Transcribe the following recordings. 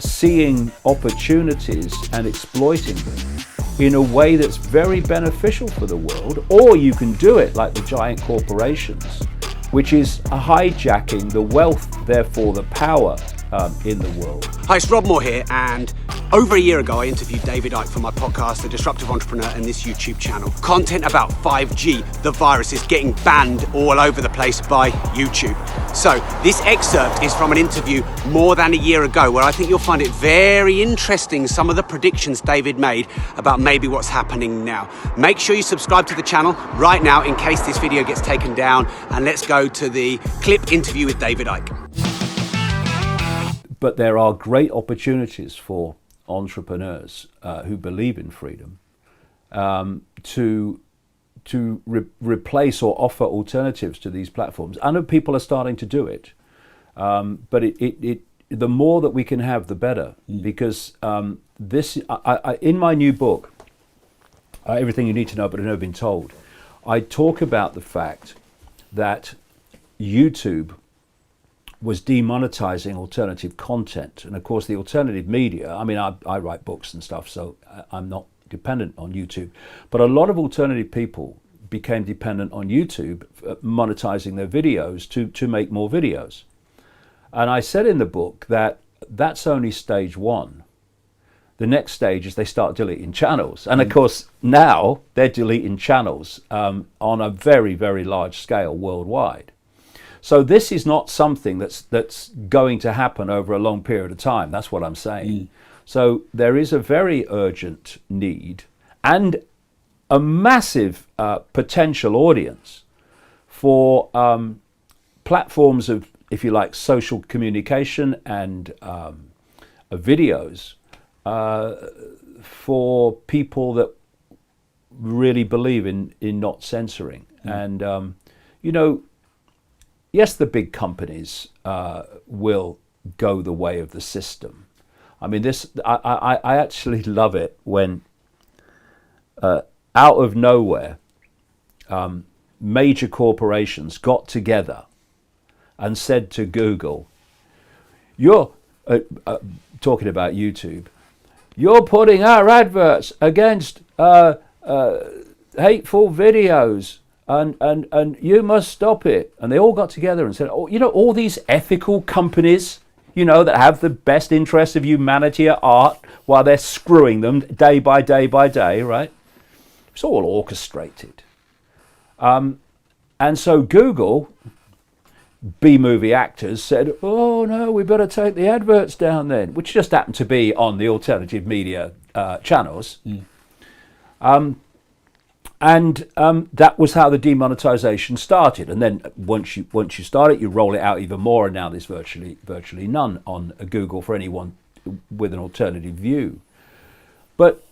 seeing opportunities and exploiting them in a way that's very beneficial for the world, or you can do it like the giant corporations, which is hijacking the wealth, therefore the power in the world. Hi, it's Rob Moore here, and over a year ago I interviewed David Icke for my podcast, The Disruptive Entrepreneur, and this YouTube channel. Content about 5G, the virus, is getting banned all over the place by YouTube. So this excerpt is from an interview more than a year ago where I think you'll find it very interesting, some of the predictions David made about maybe what's happening now. Make sure you subscribe to the channel right now in case this video gets taken down, and let's go to the clip interview with David Icke. But there are great opportunities for entrepreneurs who believe in freedom to replace or offer alternatives to these platforms. I know people are starting to do it, but the more that we can have, the better. Because in my new book, Everything You Need to Know But Have Never Been Told, I talk about the fact that YouTube was demonetizing alternative content. And of course the alternative media, I mean, I write books and stuff, so I'm not dependent on YouTube, but a lot of alternative people became dependent on YouTube monetizing their videos to make more videos. And I said in the book that that's only stage one. The next stage is they start deleting channels. And of course now they're deleting channels on a very, very large scale worldwide. So this is not something that's going to happen over a long period of time. That's what I'm saying. So there is a very urgent need and a massive potential audience for platforms of, if you like, social communication and videos for people that really believe in not censoring. And, you know, yes, the big companies will go the way of the system. I mean, I actually love it when out of nowhere, major corporations got together and said to Google, you're talking about YouTube, you're putting our adverts against hateful videos. And you must stop it. And they all got together and said, oh, you know, all these ethical companies, you know, that have the best interests of humanity at heart while they're screwing them day by day by day, right? It's all orchestrated. And so Google, B-movie actors, said, oh no, we better take the adverts down then, which just happened to be on the alternative media channels. And that was how the demonetization started. And then once you start it, you roll it out even more. And now there's virtually none on Google for anyone with an alternative view. But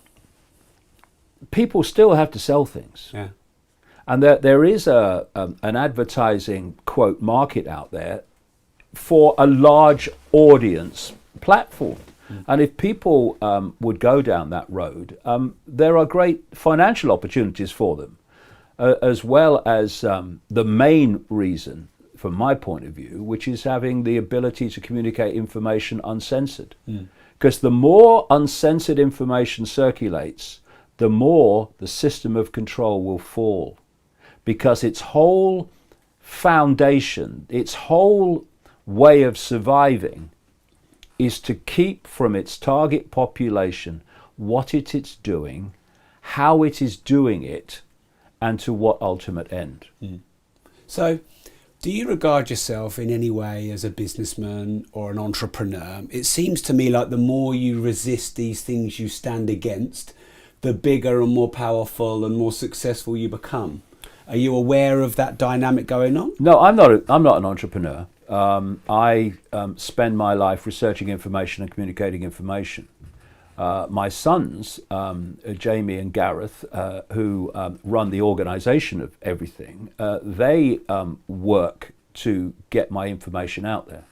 people still have to sell things. Yeah. And there is an advertising, quote, market out there for a large audience platform. And if people would go down that road, there are great financial opportunities for them, as well as the main reason, from my point of view, which is having the ability to communicate information uncensored. Because the more uncensored information circulates, the more the system of control will fall. Because its whole foundation, its whole way of surviving is to keep from its target population what it is doing, how it is doing it, and to what ultimate end. So, do you regard yourself in any way as a businessman or an entrepreneur? It seems to me like the more you resist these things you stand against, the bigger and more powerful and more successful you become. Are you aware of that dynamic going on? No, I'm not an entrepreneur. I spend my life researching information and communicating information. My sons, Jamie and Gareth, who run the organization of everything, they work to get my information out there.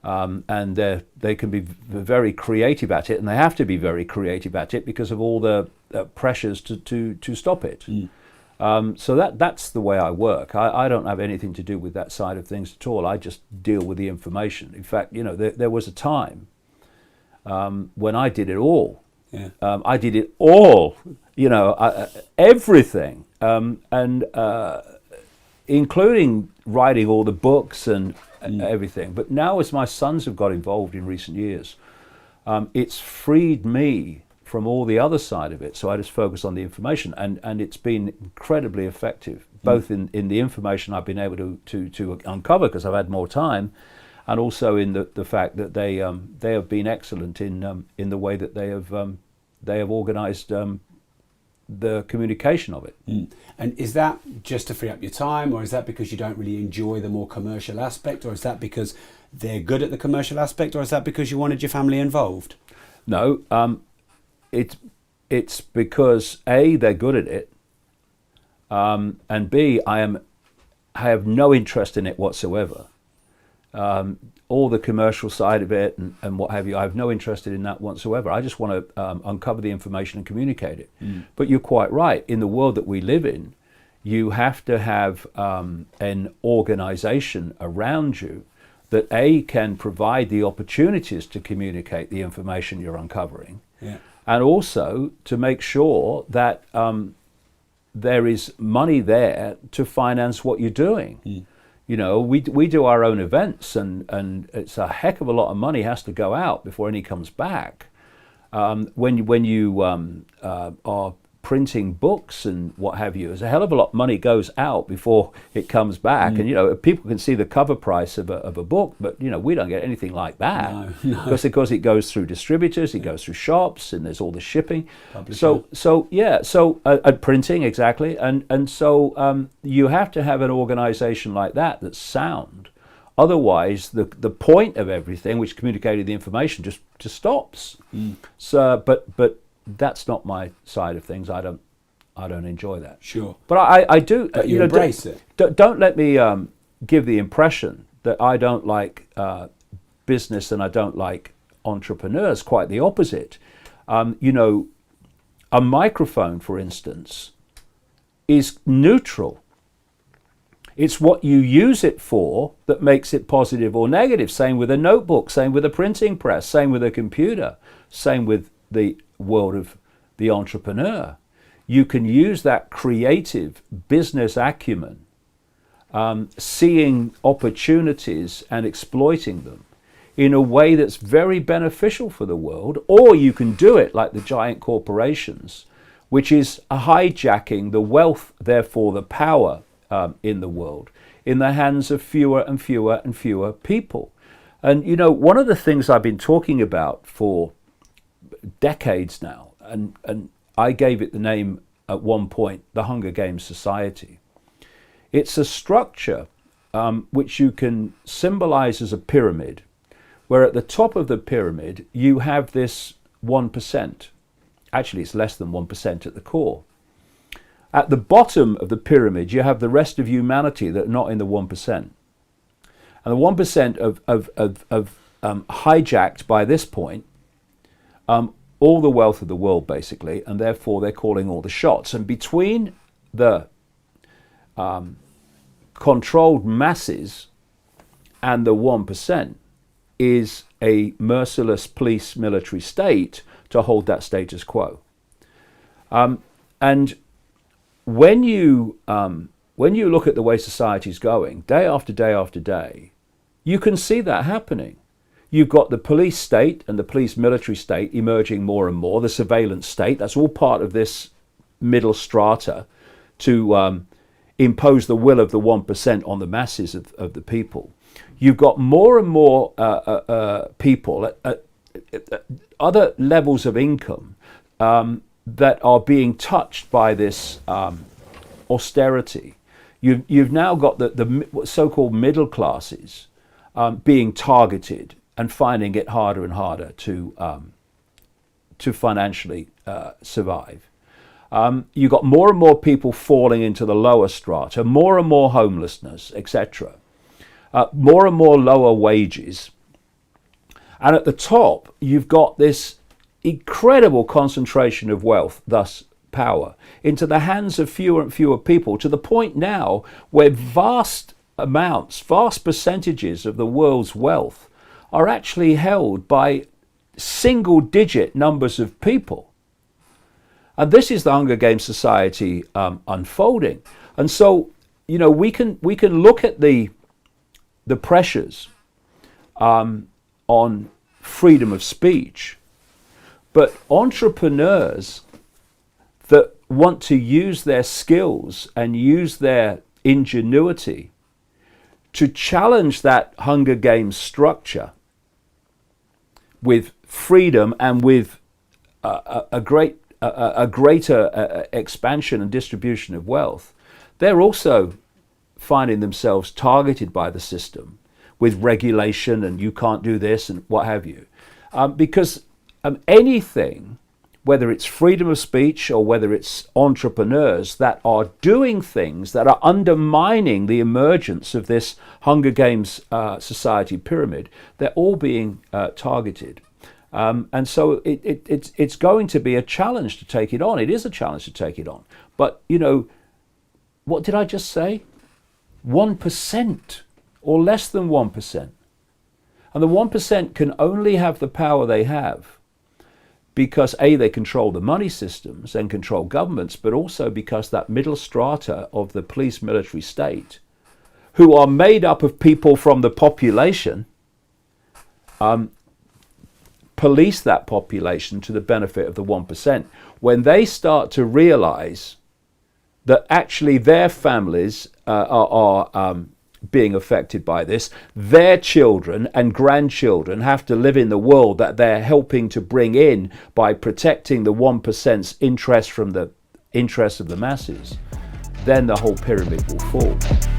And they can be very creative at it, and they have to be very creative at it because of all the pressures to stop it. So that's the way I work. I don't have anything to do with that side of things at all. I just deal with the information. In fact, you know, there was a time when I did it all. Yeah. I did it all, everything, and including writing all the books and everything. But now, as my sons have got involved in recent years, it's freed me from all the other side of it. So I just focus on the information, and it's been incredibly effective, both in the information I've been able to uncover because I've had more time, and also in the fact that they have been excellent in the way that they have organised the communication of it. And is that just to free up your time, or is that because you don't really enjoy the more commercial aspect, or is that because they're good at the commercial aspect, or is that because you wanted your family involved? No, it's because A, they're good at it, and B, I have no interest in it whatsoever. All the commercial side of it and what have you, I have no interest in that whatsoever. I just want to uncover the information and communicate it. But you're quite right. In the world that we live in, you have to have an organization around you that A, can provide the opportunities to communicate the information you're uncovering, and also to make sure that there is money there to finance what you're doing. We do our own events, and it's a heck of a lot of money has to go out before any comes back. When you are printing books and what have you, there's a hell of a lot of money goes out before it comes back. And people can see the cover price of a book, but we don't get anything like that. No. Because it goes through distributors, it goes through shops, and there's all the shipping. Publisher. So printing, exactly, and so you have to have an organization like that that's sound. Otherwise, the point of everything, which communicated the information, just stops. So, but that's not my side of things. I don't enjoy that. Sure. But I do. But you embrace it. Don't let me give the impression that I don't like business and I don't like entrepreneurs. Quite the opposite. A microphone, for instance, is neutral. It's what you use it for that makes it positive or negative. Same with a notebook, same with a printing press, same with a computer, same with the world of the entrepreneur. You can use that creative business acumen, seeing opportunities and exploiting them in a way that's very beneficial for the world, or you can do it like the giant corporations, which is hijacking the wealth, therefore the power in the world, in the hands of fewer and fewer and fewer people. And one of the things I've been talking about for decades now, and I gave it the name at one point, the Hunger Games Society. It's a structure which you can symbolize as a pyramid, where at the top of the pyramid you have this 1%. Actually, it's less than 1% at the core. At the bottom of the pyramid, you have the rest of humanity that are not in the 1%. And the 1% of hijacked by this point all the wealth of the world, basically, and therefore they're calling all the shots. And between the controlled masses and the 1% is a merciless police military state to hold that status quo. And when you look at the way society's going, day after day after day, you can see that happening. You've got the police state and the police military state emerging more and more, the surveillance state. That's all part of this middle strata to impose the will of the 1% on the masses of the people. You've got more and more people at other levels of income that are being touched by this austerity. You've now got the so-called middle classes being targeted and finding it harder and harder to financially survive. You've got more and more people falling into the lower strata, more and more homelessness, etc. More and more lower wages. And at the top, you've got this incredible concentration of wealth, thus power, into the hands of fewer and fewer people, to the point now where vast amounts, vast percentages of the world's wealth are actually held by single-digit numbers of people. And this is the Hunger Games society unfolding. And so, you know, we can look at the pressures on freedom of speech, but entrepreneurs that want to use their skills and use their ingenuity to challenge that Hunger Games structure with freedom and with a greater expansion and distribution of wealth, they're also finding themselves targeted by the system with regulation and you can't do this and what have you. Because anything, whether it's freedom of speech or whether it's entrepreneurs that are doing things that are undermining the emergence of this Hunger Games society pyramid, they're all being targeted. And so it's going to be a challenge to take it on. It is a challenge to take it on. But, you know, what did I just say? 1% or less than 1%. And the 1% can only have the power they have because A, they control the money systems and control governments, but also because that middle strata of the police military state, who are made up of people from the population, police that population to the benefit of the 1%. When they start to realize that actually their families are being affected by this, their children and grandchildren have to live in the world that they're helping to bring in by protecting the 1%'s interest from the interests of the masses, then the whole pyramid will fall.